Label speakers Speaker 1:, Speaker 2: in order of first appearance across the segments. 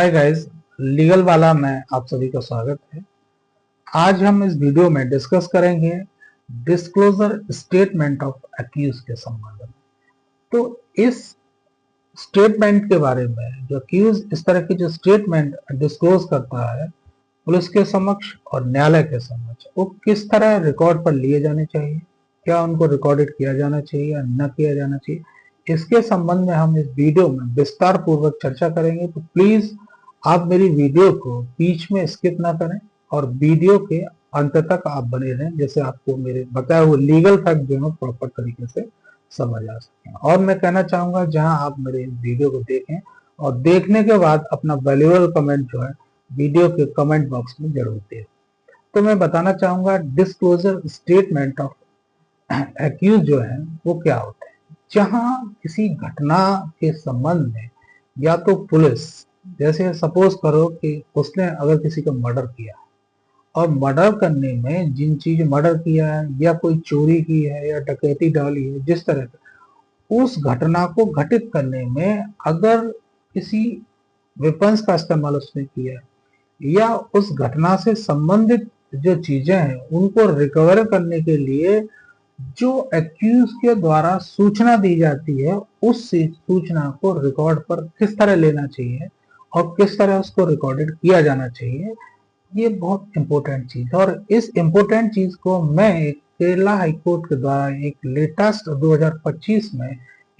Speaker 1: Hi guys, legal वाला में आप सभी का स्वागत है। आज हम इस वीडियो में डिस्कस करेंगे डिस्क्लोजर स्टेटमेंट ऑफ अक्यूज के संबंध में। तो इस स्टेटमेंट के बारे में जो अक्यूज इस तरह की जो स्टेटमेंट डिस्क्लोज करता है पुलिस के समक्ष और न्यायालय के समक्ष, वो किस तरह रिकॉर्ड पर लिए जाने चाहिए, क्या उनको रिकॉर्डेड किया जाना चाहिए या न किया जाना चाहिए, इसके संबंध में हम इस वीडियो में विस्तार पूर्वक चर्चा करेंगे। तो प्लीज आप मेरी वीडियो को बीच में स्किप ना करें और वीडियो के अंत तक आप बने रहें, जैसे आपको मेरे बताए हुए लीगल फैक्ट जो है प्रॉपर तरीके से समझ आ सके। और मैं कहना चाहूंगा जहां आप मेरे वीडियो को देखें और देखने के बाद अपना वैल्यूएबल कमेंट जो है वीडियो के कमेंट बॉक्स में जरूर दें। तो मैं बताना चाहूंगा डिस्क्लोजर स्टेटमेंट ऑफ एक्यूज जो है वो क्या होता है। जहां किसी घटना के संबंध में या तो पुलिस, जैसे सपोज करो कि उसने अगर किसी का मर्डर किया और मर्डर करने में जिन चीज मर्डर किया है या कोई चोरी की है या डकैती डाली है, जिस तरह का उस घटना को घटित करने में अगर किसी वेपन्स का इस्तेमाल उसने किया या उस घटना से संबंधित जो चीजें हैं उनको रिकवर करने के लिए जो एक्यूज के द्वारा सूचना दी जाती है, उस सूचना को रिकॉर्ड पर किस तरह लेना चाहिए और किस तरह उसको रिकॉर्डेड किया जाना चाहिए, ये बहुत इंपॉर्टेंट चीज है। और इस इंपॉर्टेंट चीज को मैं एक केरला हाईकोर्ट के द्वारा एक लेटेस्ट 2025 में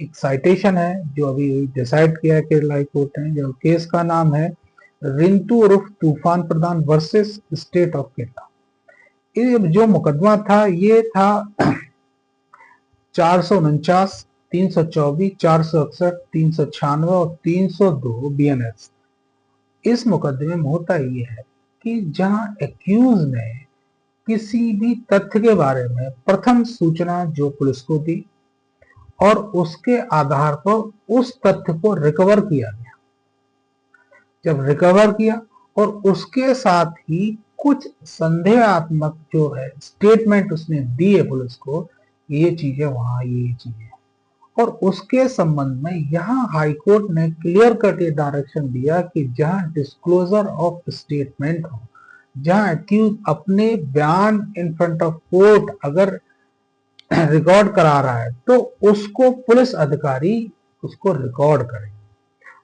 Speaker 1: एक साइटेशन है जो अभी डिसाइड किया है केरला हाईकोर्ट ने, जो केस का नाम है रिंटू उर्फ तूफान प्रधान वर्सेस स्टेट ऑफ केरला। ये जो मुकदमा था ये था 449, 324, 461, 396 और 302 BNS। इस मुकदमे में होता ये है कि जहां एक्यूज ने किसी भी तथ्य के बारे में प्रथम सूचना जो पुलिस को दी और उसके आधार पर उस तथ्य को रिकवर किया गया। जब रिकवर किया और उसके साथ ही कुछ संदेहात्मक जो है स्टेटमेंट उसने दी है पुलिस को, ये चीजें वहां ये चीजें, और उसके संबंध में यहाँ हाईकोर्ट ने क्लियर कट ये डायरेक्शन दिया कि जहां डिस्क्लोजर ऑफ स्टेटमेंट हो, जहां एक्यूज अपने बयान इन फ्रंट ऑफ कोर्ट अगर रिकॉर्ड करा रहा है तो उसको पुलिस अधिकारी उसको रिकॉर्ड करे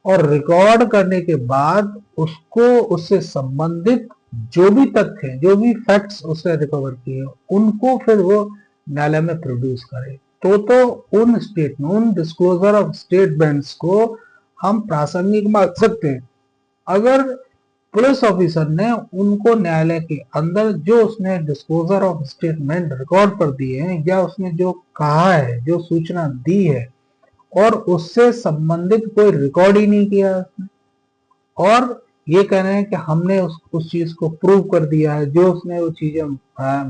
Speaker 1: और रिकॉर्ड करने के बाद उसको उससे संबंधित जो भी तथ्य हैं, जो भी फैक्ट्स उसने रिकवर किए उनको फिर वो न्यायालय में प्रोड्यूस करे। तो उन डिस्क्लोजर ऑफ स्टेटमेंट्स को हम प्रासंगिक मान सकते हैं अगर पुलिस ऑफिसर ने उनको न्यायालय के अंदर जो उसने डिस्क्लोजर ऑफ स्टेटमेंट रिकॉर्ड पर दिए हैं या उसने जो कहा है, जो सूचना दी है और उससे संबंधित कोई रिकॉर्ड ही नहीं किया उसने, और ये कह रहे हैं कि हमने उस चीज को प्रूव कर दिया है, जो उसने वो चीजें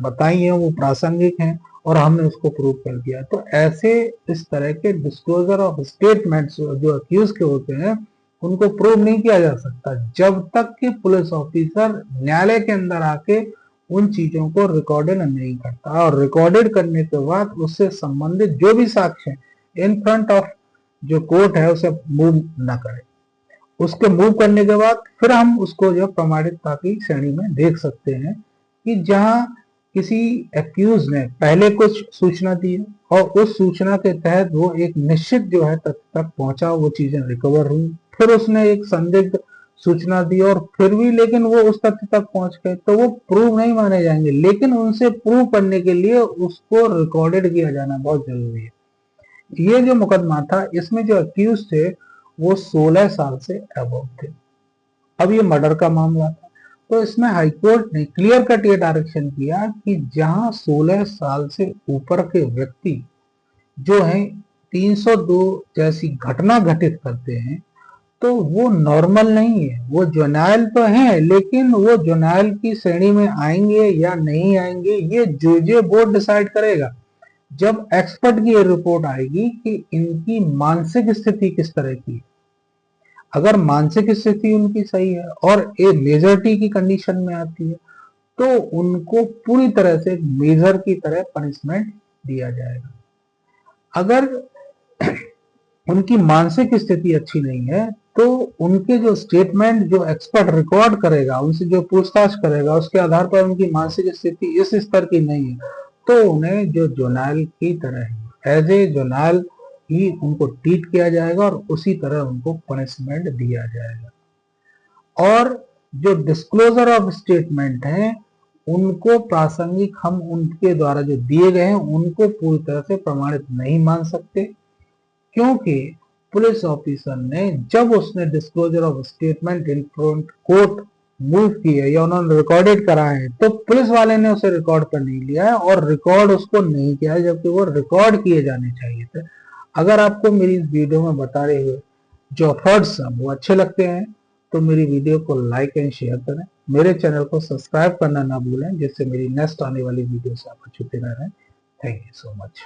Speaker 1: बताई हैं वो प्रासंगिक हैं और हमने उसको प्रूव कर दिया। तो ऐसे इस तरह के डिस्क्लोजर ऑफ स्टेटमेंट्स जो अक्यूज के होते हैं उनको प्रूव नहीं किया जा सकता जब तक कि पुलिस ऑफिसर न्यायालय के अंदर आके उन चीजों को रिकॉर्डेड नहीं करता, और रिकॉर्डेड करने के बाद उससे संबंधित जो भी साक्ष्य इन फ्रंट ऑफ जो कोर्ट है उसे मूव न करे। उसके मूव करने के बाद फिर हम उसको जो प्रमाणिकता की श्रेणी में देख सकते हैं कि जहां किसी एक्यूज ने पहले कुछ सूचना दी है और उस सूचना के तहत वो एक निश्चित जो है तथ्य तक पहुंचा, वो चीजें रिकवर हुई, फिर उसने एक संदिग्ध सूचना दी और फिर भी लेकिन वो उस तथ्य तक पहुंच गए, तो वो प्रूव नहीं माने जाएंगे, लेकिन उनसे प्रूव करने के लिए उसको रिकॉर्डेड किया जाना बहुत जरूरी है। ये जो मुकदमा था इसमें जो अक्यूज थे वो 16 साल से अबव थे। अब ये मर्डर का मामला था, तो इसमें हाईकोर्ट ने क्लियर कट ये डायरेक्शन किया कि जहां 16 साल से ऊपर के व्यक्ति जो हैं 302 जैसी घटना घटित करते हैं तो वो नॉर्मल नहीं है, वो जुनाइल तो है, लेकिन वो जुनाइल की श्रेणी में आएंगे या नहीं आएंगे ये जो बोर्ड डिसाइड करेगा जब एक्सपर्ट की ये रिपोर्ट आएगी कि इनकी मानसिक स्थिति किस तरह की है। अगर मानसिक स्थिति उनकी सही है और ए मेजॉरिटी की कंडीशन में आती है तो उनको पूरी तरह से मेजर की तरह पनिशमेंट दिया जाएगा। अगर उनकी मानसिक स्थिति अच्छी नहीं है तो उनके जो स्टेटमेंट जो एक्सपर्ट रिकॉर्ड करेगा, उनसे जो पूछताछ करेगा, उसके आधार पर उनकी मानसिक स्थिति इस स्तर की नहीं है, तो उन्हें जो जुनाल की तरह ही एज ए जुनाल ही उनको ट्रीट किया जाएगा और उसी तरह उनको पनिशमेंट दिया जाएगा। और जो डिस्क्लोजर ऑफ स्टेटमेंट है उनको प्रासंगिक हम उनके द्वारा जो दिए गए हैं उनको पूरी तरह से प्रमाणित नहीं मान सकते, क्योंकि पुलिस ऑफिसर ने जब उसने disclosure of statement in front court move किया या उन्होंने रिकॉर्डेड करा है, तो पुलिस वाले ने उसे रिकॉर्ड पर नहीं लिया है और रिकॉर्ड उसको नहीं किया है, जबकि वो रिकॉर्ड किए जाने चाहिए थे। अगर आपको मेरी इस वीडियो में बता रहे हुए जो एफर्ट्स हैं वो अच्छे लगते हैं तो मेरी वीडियो को लाइक एंड शेयर करें, मेरे चैनल को सब्सक्राइब करना ना भूलें, जिससे मेरी नेक्स्ट आने वाली वीडियो से आप छूते रह रहे हैं। Thank you so much.